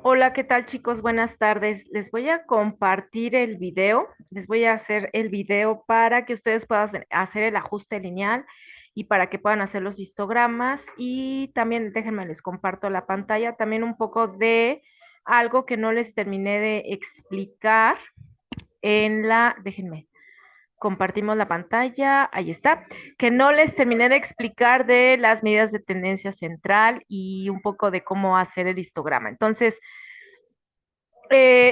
Hola, ¿qué tal chicos? Buenas tardes. Les voy a compartir el video. Les voy a hacer el video para que ustedes puedan hacer el ajuste lineal y para que puedan hacer los histogramas. Y también déjenme les comparto la pantalla. También un poco de algo que no les terminé de explicar déjenme, compartimos la pantalla. Ahí está. Que no les terminé de explicar de las medidas de tendencia central y un poco de cómo hacer el histograma. Entonces,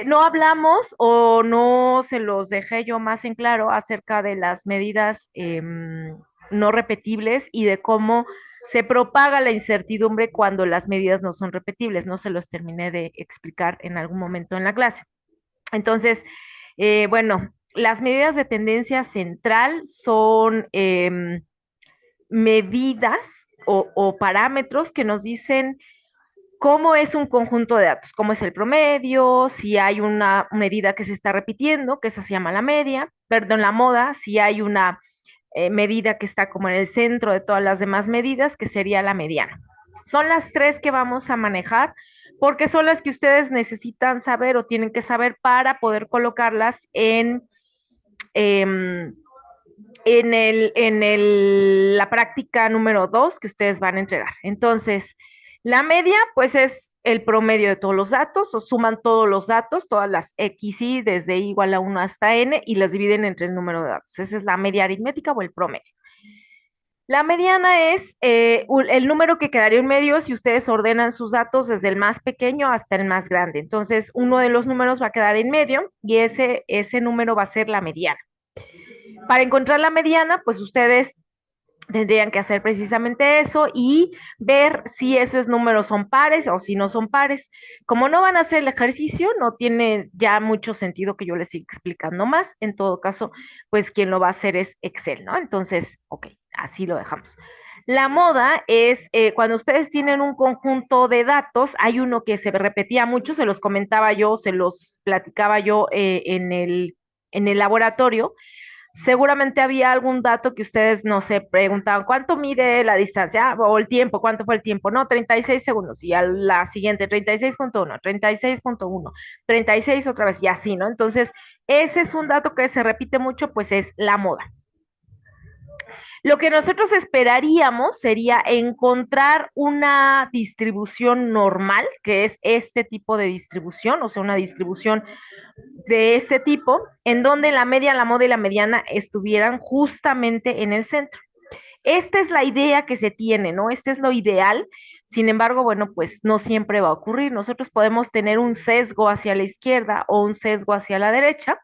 no hablamos o no se los dejé yo más en claro acerca de las medidas no repetibles y de cómo se propaga la incertidumbre cuando las medidas no son repetibles. No se los terminé de explicar en algún momento en la clase. Entonces, bueno, las medidas de tendencia central son medidas o parámetros que nos dicen cómo es un conjunto de datos, cómo es el promedio, si hay una medida que se está repitiendo, que esa se llama la media, perdón, la moda, si hay una medida que está como en el centro de todas las demás medidas, que sería la mediana. Son las tres que vamos a manejar porque son las que ustedes necesitan saber o tienen que saber para poder colocarlas eh, la práctica número 2 que ustedes van a entregar. Entonces, la media, pues es el promedio de todos los datos, o suman todos los datos, todas las x y desde i igual a 1 hasta n, y las dividen entre el número de datos. Esa es la media aritmética o el promedio. La mediana es el número que quedaría en medio si ustedes ordenan sus datos desde el más pequeño hasta el más grande. Entonces, uno de los números va a quedar en medio y ese número va a ser la mediana. Para encontrar la mediana, pues ustedes tendrían que hacer precisamente eso y ver si esos números son pares o si no son pares. Como no van a hacer el ejercicio, no tiene ya mucho sentido que yo les siga explicando más. En todo caso, pues quien lo va a hacer es Excel, ¿no? Entonces, ok, así lo dejamos. La moda es cuando ustedes tienen un conjunto de datos, hay uno que se repetía mucho, se los comentaba yo, se los platicaba yo en el laboratorio. Seguramente había algún dato que ustedes, no sé, preguntaban, ¿cuánto mide la distancia? O el tiempo, ¿cuánto fue el tiempo? No, 36 segundos. Y a la siguiente, 36.1, 36.1, 36 otra vez, y así, ¿no? Entonces, ese es un dato que se repite mucho, pues es la moda. Lo que nosotros esperaríamos sería encontrar una distribución normal, que es este tipo de distribución, o sea, una distribución de este tipo, en donde la media, la moda y la mediana estuvieran justamente en el centro. Esta es la idea que se tiene, ¿no? Este es lo ideal. Sin embargo, bueno, pues no siempre va a ocurrir. Nosotros podemos tener un sesgo hacia la izquierda o un sesgo hacia la derecha.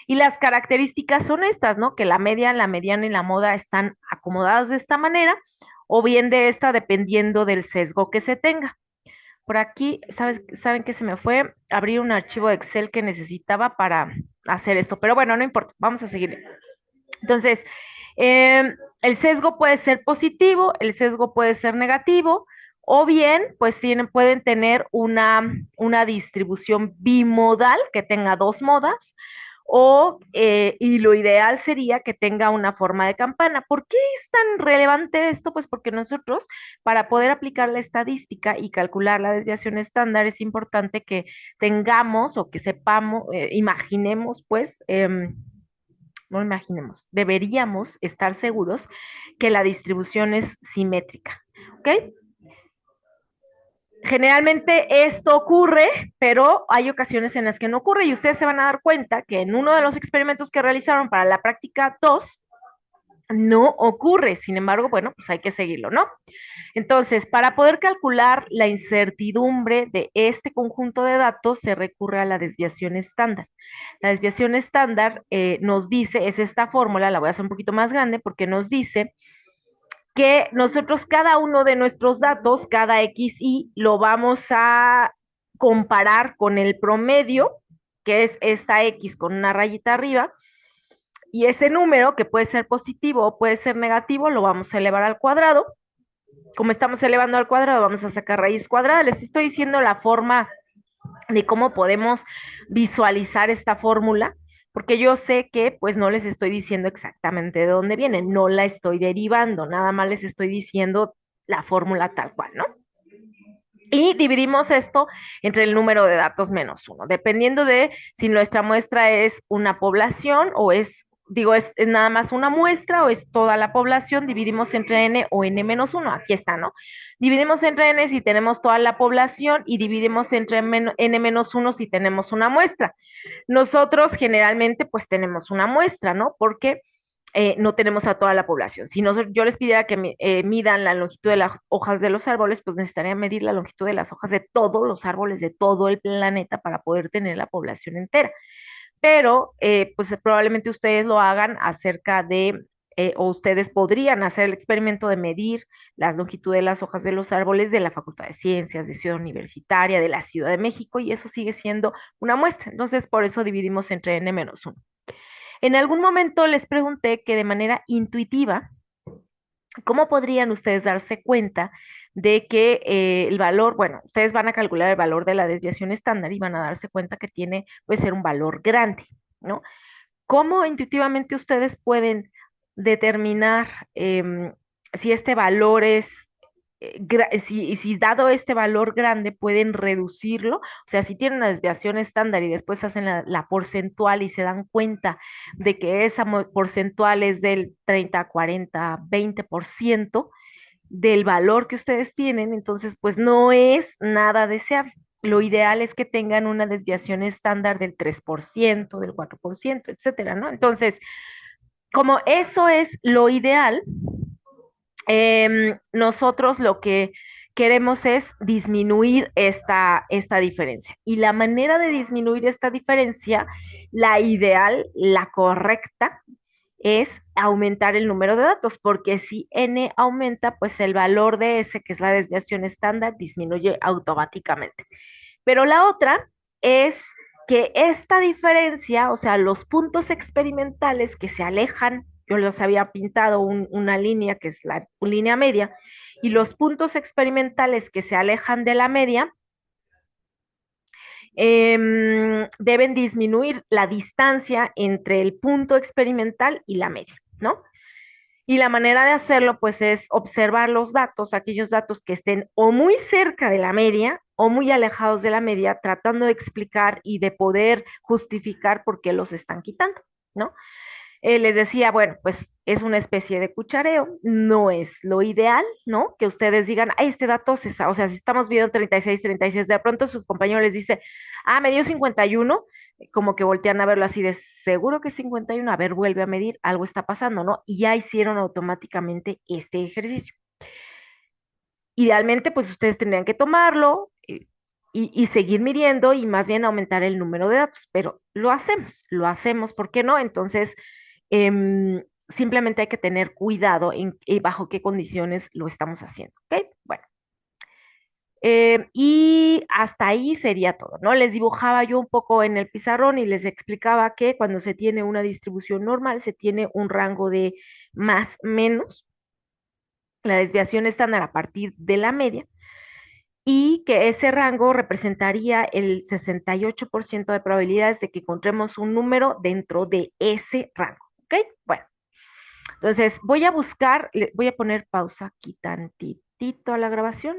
Y las características son estas, ¿no? Que la media, la mediana y la moda están acomodadas de esta manera, o bien de esta, dependiendo del sesgo que se tenga. Por aquí, ¿saben qué se me fue? Abrir un archivo de Excel que necesitaba para hacer esto. Pero bueno, no importa, vamos a seguir. Entonces, el sesgo puede ser positivo, el sesgo puede ser negativo, o bien, pues pueden tener una distribución bimodal que tenga dos modas, y lo ideal sería que tenga una forma de campana. ¿Por qué es tan relevante esto? Pues porque nosotros, para poder aplicar la estadística y calcular la desviación estándar, es importante que tengamos o que sepamos, imaginemos, pues, no imaginemos, deberíamos estar seguros que la distribución es simétrica, ¿ok? Generalmente esto ocurre, pero hay ocasiones en las que no ocurre y ustedes se van a dar cuenta que en uno de los experimentos que realizaron para la práctica 2 no ocurre. Sin embargo, bueno, pues hay que seguirlo, ¿no? Entonces, para poder calcular la incertidumbre de este conjunto de datos, se recurre a la desviación estándar. La desviación estándar nos dice, es esta fórmula, la voy a hacer un poquito más grande porque nos dice que nosotros cada uno de nuestros datos, cada XY, lo vamos a comparar con el promedio, que es esta X con una rayita arriba, y ese número, que puede ser positivo o puede ser negativo, lo vamos a elevar al cuadrado. Como estamos elevando al cuadrado, vamos a sacar raíz cuadrada. Les estoy diciendo la forma de cómo podemos visualizar esta fórmula, porque yo sé que pues no les estoy diciendo exactamente de dónde viene, no la estoy derivando, nada más les estoy diciendo la fórmula tal cual, ¿no? Y dividimos esto entre el número de datos menos uno, dependiendo de si nuestra muestra es una población o es, digo, es nada más una muestra o es toda la población, dividimos entre n o n menos uno. Aquí está, ¿no? Dividimos entre n si tenemos toda la población y dividimos entre n menos uno si tenemos una muestra. Nosotros generalmente pues tenemos una muestra, ¿no? Porque no tenemos a toda la población. Si yo les pidiera que midan la longitud de las hojas de los árboles, pues necesitaría medir la longitud de las hojas de todos los árboles de todo el planeta para poder tener la población entera. Pero pues probablemente ustedes lo hagan acerca de, o ustedes podrían hacer el experimento de medir la longitud de las hojas de los árboles de la Facultad de Ciencias, de Ciudad Universitaria, de la Ciudad de México, y eso sigue siendo una muestra. Entonces, por eso dividimos entre n-1. En algún momento les pregunté que de manera intuitiva, ¿cómo podrían ustedes darse cuenta de que el valor, bueno, ustedes van a calcular el valor de la desviación estándar y van a darse cuenta que puede ser un valor grande, ¿no? ¿Cómo intuitivamente ustedes pueden determinar si este valor es si dado este valor grande pueden reducirlo? O sea, si tienen una desviación estándar y después hacen la porcentual y se dan cuenta de que esa porcentual es del 30, 40, 20% del valor que ustedes tienen, entonces pues no es nada deseable. Lo ideal es que tengan una desviación estándar del 3%, del 4%, etcétera, ¿no? Entonces, como eso es lo ideal, nosotros lo que queremos es disminuir esta diferencia. Y la manera de disminuir esta diferencia, la ideal, la correcta, es aumentar el número de datos, porque si n aumenta, pues el valor de S, que es la desviación estándar, disminuye automáticamente. Pero la otra es que esta diferencia, o sea, los puntos experimentales que se alejan, yo los había pintado una línea que es la línea media, y los puntos experimentales que se alejan de la media deben disminuir la distancia entre el punto experimental y la media, ¿no? Y la manera de hacerlo, pues, es observar los datos, aquellos datos que estén o muy cerca de la media o muy alejados de la media, tratando de explicar y de poder justificar por qué los están quitando, ¿no? Les decía, bueno, pues es una especie de cuchareo, no es lo ideal, ¿no? Que ustedes digan, ay, este dato, o sea, si estamos viendo 36, de pronto su compañero les dice, ah, me dio 51, como que voltean a verlo así de, seguro que es 51, a ver, vuelve a medir, algo está pasando, ¿no? Y ya hicieron automáticamente este ejercicio. Idealmente, pues ustedes tendrían que tomarlo y seguir midiendo y más bien aumentar el número de datos, pero lo hacemos, ¿por qué no? Entonces, simplemente hay que tener cuidado en bajo qué condiciones lo estamos haciendo, ¿ok? Bueno, y hasta ahí sería todo, ¿no? Les dibujaba yo un poco en el pizarrón y les explicaba que cuando se tiene una distribución normal, se tiene un rango de más menos, la desviación estándar a partir de la media, y que ese rango representaría el 68% de probabilidades de que encontremos un número dentro de ese rango, ¿ok? Bueno. Entonces, voy a buscar, voy a poner pausa aquí tantitito a la grabación.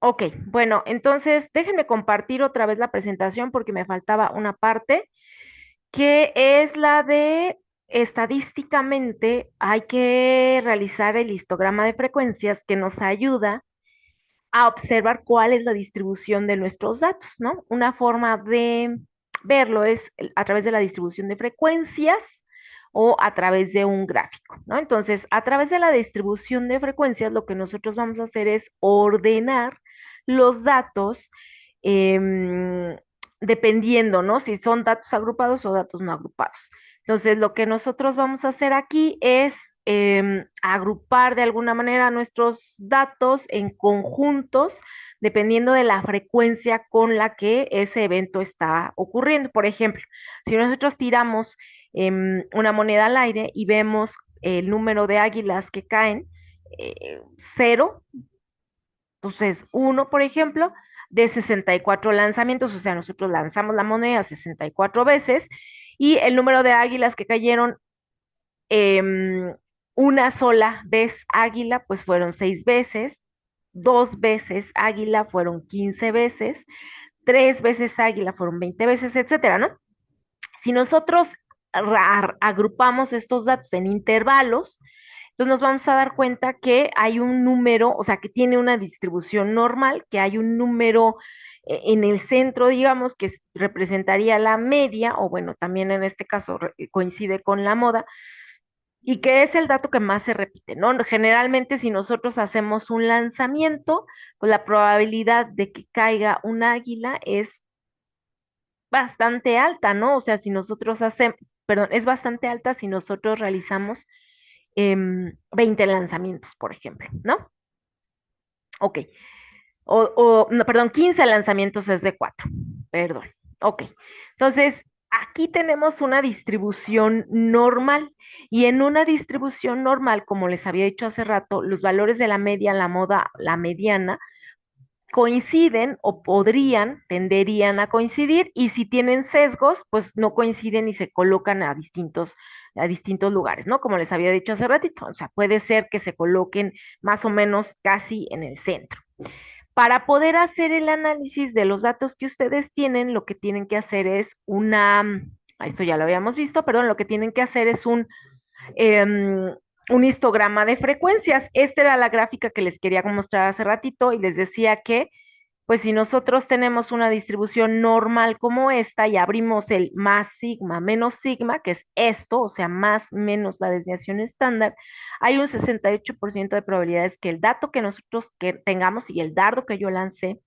Ok, bueno, entonces déjenme compartir otra vez la presentación porque me faltaba una parte que es la de estadísticamente hay que realizar el histograma de frecuencias que nos ayuda a observar cuál es la distribución de nuestros datos, ¿no? Una forma de verlo es a través de la distribución de frecuencias o a través de un gráfico, ¿no? Entonces, a través de la distribución de frecuencias, lo que nosotros vamos a hacer es ordenar los datos em, dependiendo, ¿no? Si son datos agrupados o datos no agrupados. Entonces, lo que nosotros vamos a hacer aquí es agrupar de alguna manera nuestros datos en conjuntos dependiendo de la frecuencia con la que ese evento está ocurriendo. Por ejemplo, si nosotros tiramos una moneda al aire y vemos el número de águilas que caen, eh, cero, entonces uno, por ejemplo, de 64 lanzamientos, o sea, nosotros lanzamos la moneda 64 veces y el número de águilas que cayeron em, una sola vez águila, pues fueron 6 veces. 2 veces águila fueron 15 veces, 3 veces águila fueron 20 veces, etcétera, ¿no? Si nosotros agrupamos estos datos en intervalos, entonces nos vamos a dar cuenta que hay un número, o sea, que tiene una distribución normal, que hay un número en el centro, digamos, que representaría la media, o bueno, también en este caso coincide con la moda, y que es el dato que más se repite, ¿no? Generalmente si nosotros hacemos un lanzamiento, pues la probabilidad de que caiga un águila es bastante alta, ¿no? O sea, si nosotros hacemos, perdón, es bastante alta si nosotros realizamos 20 lanzamientos, por ejemplo, ¿no? Ok. No, perdón, 15 lanzamientos es de 4. Perdón. Ok. Entonces, aquí tenemos una distribución normal. Y en una distribución normal, como les había dicho hace rato, los valores de la media, la moda, la mediana, coinciden o podrían, tenderían a coincidir, y si tienen sesgos, pues no coinciden y se colocan a distintos lugares, ¿no? Como les había dicho hace ratito, o sea, puede ser que se coloquen más o menos casi en el centro. Para poder hacer el análisis de los datos que ustedes tienen, lo que tienen que hacer es esto ya lo habíamos visto, perdón, lo que tienen que hacer es un histograma de frecuencias. Esta era la gráfica que les quería mostrar hace ratito y les decía que, pues si nosotros tenemos una distribución normal como esta y abrimos el más sigma menos sigma, que es esto, o sea, más menos la desviación estándar, hay un 68% de probabilidades que el dato que nosotros que tengamos y el dardo que yo lancé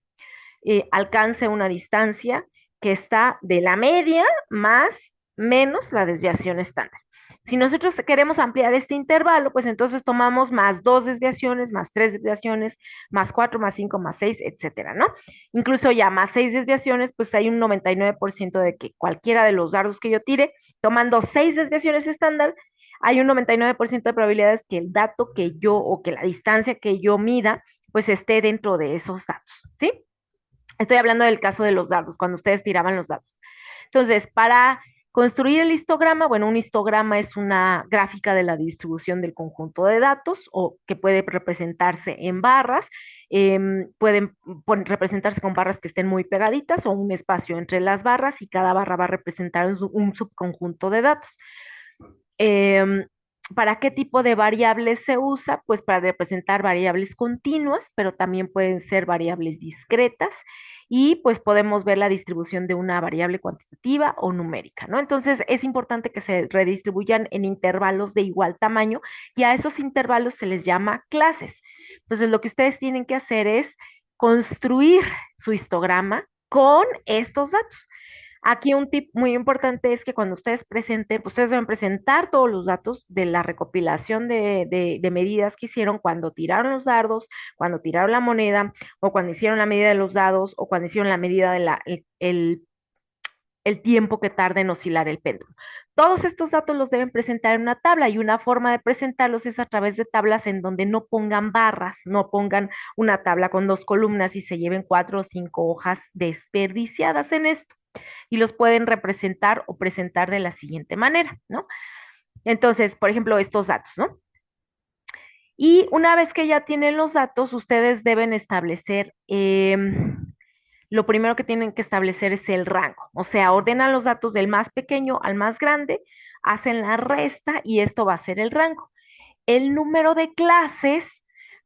alcance una distancia que está de la media más menos la desviación estándar. Si nosotros queremos ampliar este intervalo, pues entonces tomamos más 2 desviaciones, más 3 desviaciones, más 4, más 5, más 6, etcétera, ¿no? Incluso ya más 6 desviaciones, pues hay un 99% de que cualquiera de los dardos que yo tire, tomando 6 desviaciones estándar, hay un 99% de probabilidades que el dato que yo o que la distancia que yo mida, pues esté dentro de esos datos, ¿sí? Estoy hablando del caso de los dardos, cuando ustedes tiraban los dados. Entonces, para construir el histograma, bueno, un histograma es una gráfica de la distribución del conjunto de datos o que puede representarse en barras, pueden representarse con barras que estén muy pegaditas o un espacio entre las barras y cada barra va a representar un subconjunto de datos. Eh, ¿Para qué tipo de variables se usa? Pues para representar variables continuas, pero también pueden ser variables discretas y pues podemos ver la distribución de una variable cuantitativa o numérica, ¿no? Entonces es importante que se redistribuyan en intervalos de igual tamaño y a esos intervalos se les llama clases. Entonces lo que ustedes tienen que hacer es construir su histograma con estos datos. Aquí un tip muy importante es que cuando ustedes presenten, pues ustedes deben presentar todos los datos de la recopilación de medidas que hicieron cuando tiraron los dardos, cuando tiraron la moneda, o cuando hicieron la medida de los dados, o cuando hicieron la medida de el tiempo que tarda en oscilar el péndulo. Todos estos datos los deben presentar en una tabla y una forma de presentarlos es a través de tablas en donde no pongan barras, no pongan una tabla con 2 columnas y se lleven 4 o 5 hojas desperdiciadas en esto y los pueden representar o presentar de la siguiente manera, ¿no? Entonces, por ejemplo, estos datos, ¿no? Y una vez que ya tienen los datos, ustedes deben establecer, lo primero que tienen que establecer es el rango, o sea, ordenan los datos del más pequeño al más grande, hacen la resta y esto va a ser el rango. El número de clases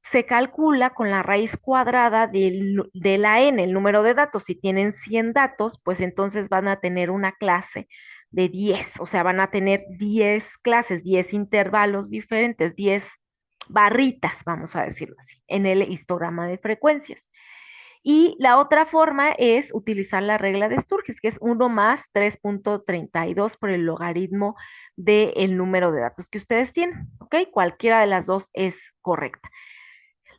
se calcula con la raíz cuadrada de la n, el número de datos. Si tienen 100 datos, pues entonces van a tener una clase de 10, o sea, van a tener 10 clases, 10 intervalos diferentes, 10 barritas, vamos a decirlo así, en el histograma de frecuencias. Y la otra forma es utilizar la regla de Sturges, que es 1 más 3.32 por el logaritmo del número de datos que ustedes tienen, ¿ok? Cualquiera de las dos es correcta.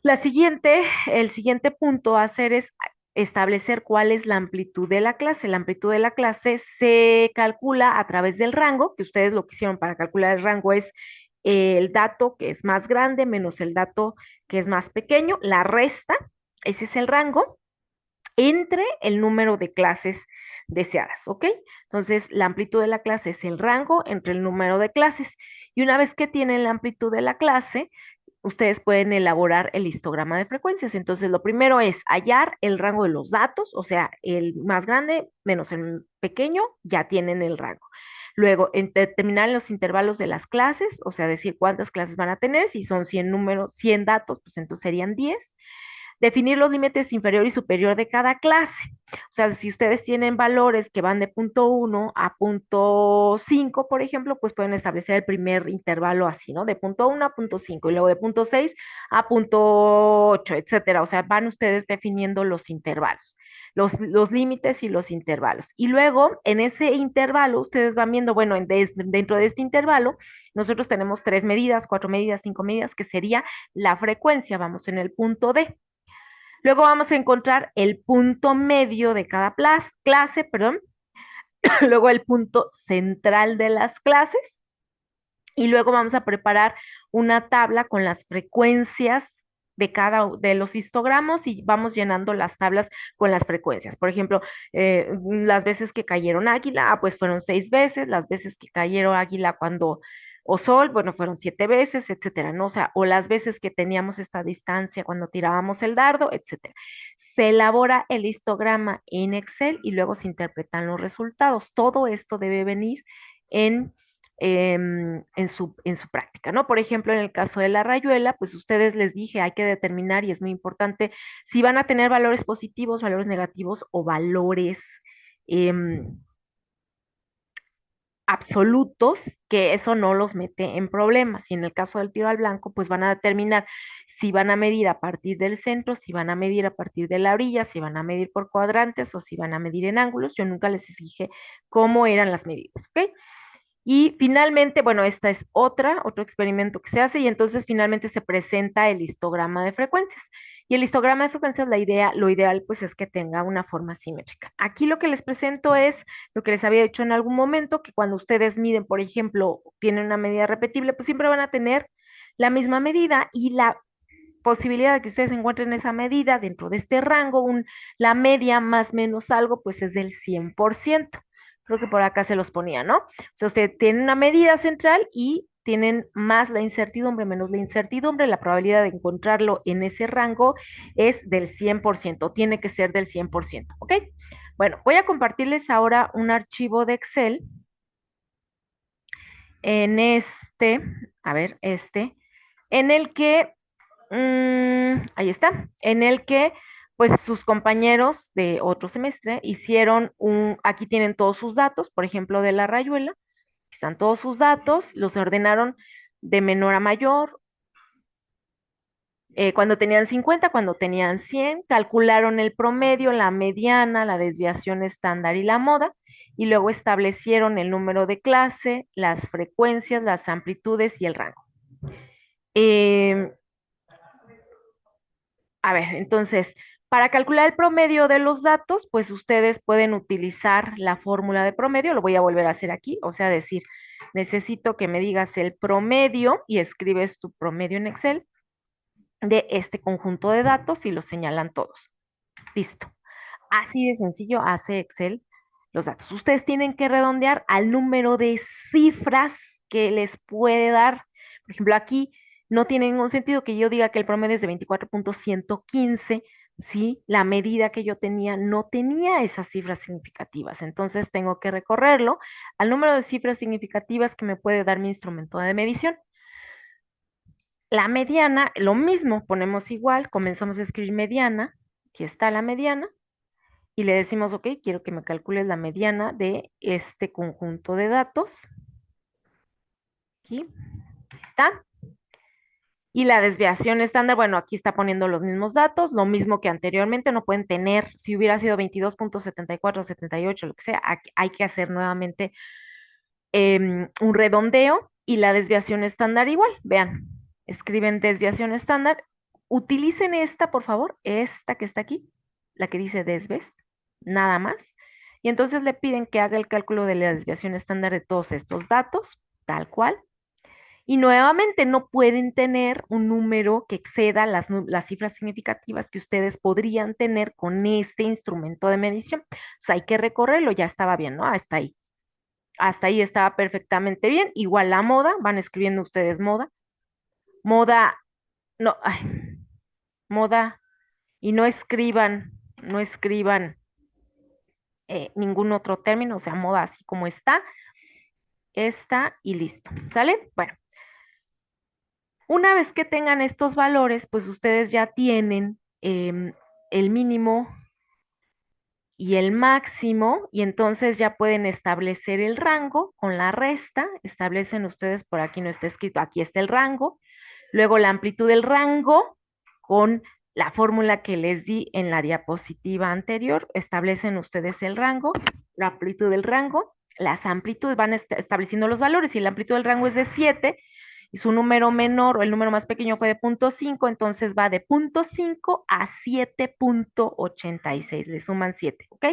El siguiente punto a hacer es establecer cuál es la amplitud de la clase. La amplitud de la clase se calcula a través del rango, que ustedes lo que hicieron para calcular el rango es el dato que es más grande menos el dato que es más pequeño, la resta, ese es el rango, entre el número de clases deseadas, ¿ok? Entonces, la amplitud de la clase es el rango entre el número de clases. Y una vez que tienen la amplitud de la clase, ustedes pueden elaborar el histograma de frecuencias. Entonces, lo primero es hallar el rango de los datos, o sea, el más grande menos el pequeño, ya tienen el rango. Luego, determinar los intervalos de las clases, o sea, decir cuántas clases van a tener, si son 100 números, 100 datos, pues entonces serían 10. Definir los límites inferior y superior de cada clase. O sea, si ustedes tienen valores que van de punto 1 a punto 5, por ejemplo, pues pueden establecer el primer intervalo así, ¿no? De punto 1 a punto 5 y luego de punto 6 a punto 8, etcétera. O sea, van ustedes definiendo los intervalos. Los límites y los intervalos. Y luego, en ese intervalo, ustedes van viendo, bueno, dentro de este intervalo, nosotros tenemos 3 medidas, 4 medidas, 5 medidas, que sería la frecuencia, vamos en el punto D. Luego vamos a encontrar el punto medio de cada clase, perdón, luego el punto central de las clases y luego vamos a preparar una tabla con las frecuencias de cada de los histogramos y vamos llenando las tablas con las frecuencias. Por ejemplo, las veces que cayeron águila, pues fueron 6 veces, las veces que cayeron águila cuando o sol, bueno, fueron 7 veces, etcétera, ¿no? O sea, o las veces que teníamos esta distancia cuando tirábamos el dardo, etcétera. Se elabora el histograma en Excel y luego se interpretan los resultados. Todo esto debe venir en en su práctica, ¿no? Por ejemplo, en el caso de la rayuela, pues ustedes les dije, hay que determinar y es muy importante si van a tener valores positivos, valores negativos o valores eh, absolutos, que eso no los mete en problemas. Y en el caso del tiro al blanco, pues van a determinar si van a medir a partir del centro, si van a medir a partir de la orilla, si van a medir por cuadrantes o si van a medir en ángulos. Yo nunca les dije cómo eran las medidas, ¿ok? Y finalmente, bueno, esta es otro experimento que se hace y entonces finalmente se presenta el histograma de frecuencias. Y el histograma de frecuencias, lo ideal pues es que tenga una forma simétrica. Aquí lo que les presento es lo que les había dicho en algún momento, que cuando ustedes miden, por ejemplo, tienen una medida repetible, pues siempre van a tener la misma medida y la posibilidad de que ustedes encuentren esa medida dentro de este rango, la media más menos algo, pues es del 100%. Creo que por acá se los ponía, ¿no? O sea, usted tiene una medida central y tienen más la incertidumbre, menos la incertidumbre, la probabilidad de encontrarlo en ese rango es del 100%, tiene que ser del 100%, ¿ok? Bueno, voy a compartirles ahora un archivo de Excel en a ver, en el que ahí está, en el que pues sus compañeros de otro semestre hicieron aquí tienen todos sus datos, por ejemplo, de la rayuela, están todos sus datos, los ordenaron de menor a mayor, cuando tenían 50, cuando tenían 100, calcularon el promedio, la mediana, la desviación estándar y la moda, y luego establecieron el número de clase, las frecuencias, las amplitudes y el rango. Eh, A ver, entonces, para calcular el promedio de los datos, pues ustedes pueden utilizar la fórmula de promedio, lo voy a volver a hacer aquí, o sea, decir, necesito que me digas el promedio y escribes tu promedio en Excel de este conjunto de datos y lo señalan todos. Listo. Así de sencillo hace Excel los datos. Ustedes tienen que redondear al número de cifras que les puede dar. Por ejemplo, aquí no tiene ningún sentido que yo diga que el promedio es de 24.115 si la medida que yo tenía no tenía esas cifras significativas. Entonces tengo que recorrerlo al número de cifras significativas que me puede dar mi instrumento de medición. La mediana, lo mismo, ponemos igual, comenzamos a escribir mediana, aquí está la mediana, y le decimos, ok, quiero que me calcules la mediana de este conjunto de datos. Aquí está. Y la desviación estándar, bueno, aquí está poniendo los mismos datos, lo mismo que anteriormente, no pueden tener, si hubiera sido 22.74, 78, lo que sea, hay que hacer nuevamente un redondeo y la desviación estándar igual. Vean, escriben desviación estándar, utilicen esta, por favor, esta que está aquí, la que dice desves, nada más. Y entonces le piden que haga el cálculo de la desviación estándar de todos estos datos, tal cual. Y nuevamente no pueden tener un número que exceda las cifras significativas que ustedes podrían tener con este instrumento de medición. O sea, hay que recorrerlo, ya estaba bien, ¿no? Hasta ahí estaba perfectamente bien. Igual la moda, van escribiendo ustedes moda. Moda no, ay, moda, y no escriban ningún otro término, o sea, moda así como está y listo, ¿sale? Bueno, una vez que tengan estos valores, pues ustedes ya tienen el mínimo y el máximo, y entonces ya pueden establecer el rango con la resta, establecen ustedes, por aquí no está escrito, aquí está el rango, luego la amplitud del rango con la fórmula que les di en la diapositiva anterior, establecen ustedes el rango, la amplitud del rango, las amplitudes van estableciendo los valores, y la amplitud del rango es de 7, y su número menor o el número más pequeño fue de 0.5, entonces va de 0.5 a 7.86, le suman 7, ¿ok?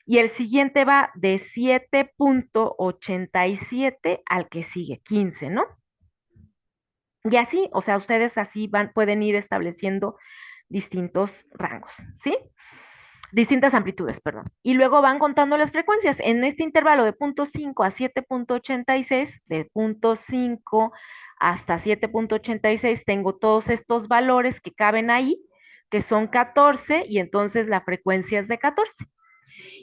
Y el siguiente va de 7.87 al que sigue, 15, ¿no? Y así, o sea, ustedes así pueden ir estableciendo distintos rangos, ¿sí? Distintas amplitudes, perdón. Y luego van contando las frecuencias. En este intervalo de 0.5 a 7.86, de 0.5 hasta 7.86, tengo todos estos valores que caben ahí, que son 14, y entonces la frecuencia es de 14.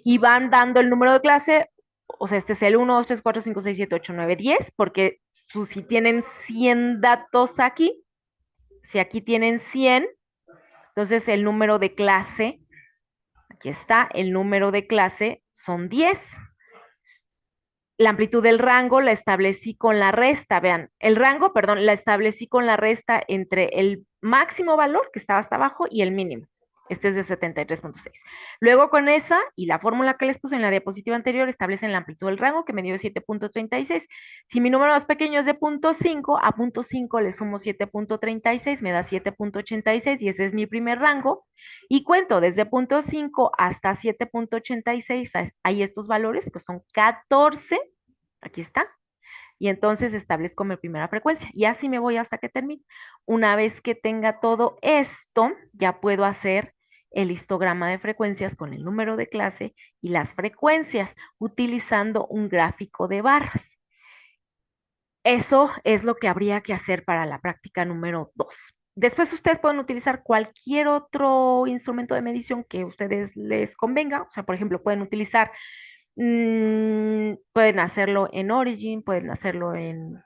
Y van dando el número de clase, o sea, este es el 1, 2, 3, 4, 5, 6, 7, 8, 9, 10, porque si tienen 100 datos aquí, si aquí tienen 100, entonces el número de clase, aquí está, el número de clase son 10. La amplitud del rango la establecí con la resta, vean, el rango, perdón, la establecí con la resta entre el máximo valor que estaba hasta abajo y el mínimo. Este es de 73.6. Luego con esa y la fórmula que les puse en la diapositiva anterior establecen la amplitud del rango que me dio 7.36. Si mi número más pequeño es de 0.5, a 0.5 le sumo 7.36, me da 7.86 y ese es mi primer rango. Y cuento desde 0.5 hasta 7.86, hay estos valores que son 14, aquí está, y entonces establezco mi primera frecuencia y así me voy hasta que termine. Una vez que tenga todo esto, ya puedo hacer el histograma de frecuencias con el número de clase y las frecuencias utilizando un gráfico de barras. Eso es lo que habría que hacer para la práctica número 2. Después ustedes pueden utilizar cualquier otro instrumento de medición que a ustedes les convenga. O sea, por ejemplo, pueden utilizar, pueden hacerlo en Origin, pueden hacerlo en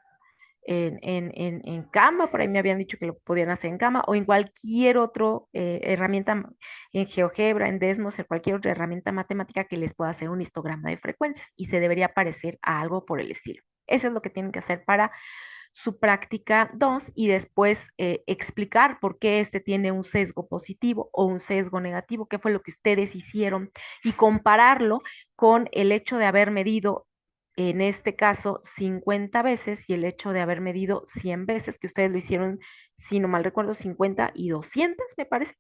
Gamma, por ahí me habían dicho que lo podían hacer en Gamma, o en cualquier otra herramienta, en GeoGebra, en Desmos, en cualquier otra herramienta matemática que les pueda hacer un histograma de frecuencias y se debería parecer a algo por el estilo. Eso es lo que tienen que hacer para su práctica 2 y después explicar por qué este tiene un sesgo positivo o un sesgo negativo, qué fue lo que ustedes hicieron y compararlo con el hecho de haber medido, en este caso, 50 veces y el hecho de haber medido 100 veces, que ustedes lo hicieron, si no mal recuerdo, 50 y 200, me parece.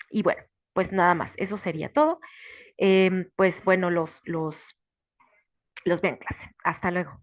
Y bueno, pues nada más, eso sería todo. Pues bueno, los ven en clase. Hasta luego.